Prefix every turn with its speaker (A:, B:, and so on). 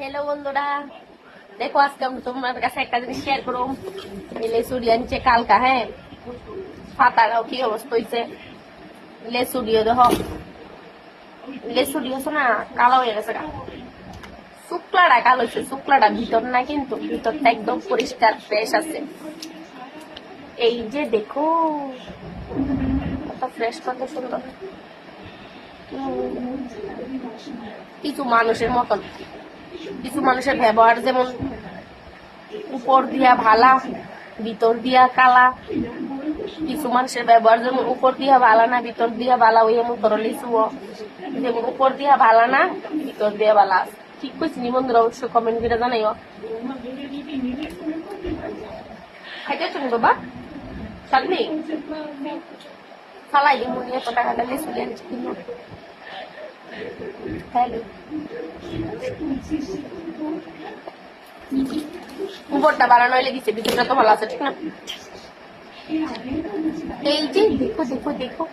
A: Hello বন্ধুরা, দেখো আজকে আমি তোমার কাছে একটা জিনিস শেয়ার করো। লেসুডি আনছে কালকা, হ্যাঁ পাতাটাও কি অবস্থা হয়েছে। লেসুডিও দেখো, লেসুডি হচ্ছে না কালো হয়ে গেছে। শুক্লাটা কালো হয়েছে, শুক্লাটা ভিতর না, কিন্তু ভিতরটা একদম পরিষ্কার ফ্রেশ আছে। এই যে দেখো কত ফ্রেশ, কত সুন্দর। কিছু মানুষের মতন, কিছু মানুষের ব্যবহার যেমন উপর দিয়া ভালা ভিতর দিয়া কালা, কিছু মানুষের ব্যবহার যেমন উপর দিয়া ভালা না ভিতর দিয়া ভালা, ওই এমন করো লিচু যেমন উপর দিয়া ভালা না ভিতর দিয়া ভালা। ঠিক কইছি নি বন্ধুরা? অবশ্যই কমেন্ট করে জানাইও। খাইতে তুমি বাবা চাটনি ফালাই দিব, এত টাকা দিয়ে লিচু দিয়ে কিনো। উপরটা বাড়ানো হয়ে গেছে, ভিতরটা তো ভালো আছে, ঠিক না? এই যে দেখো দেখো দেখো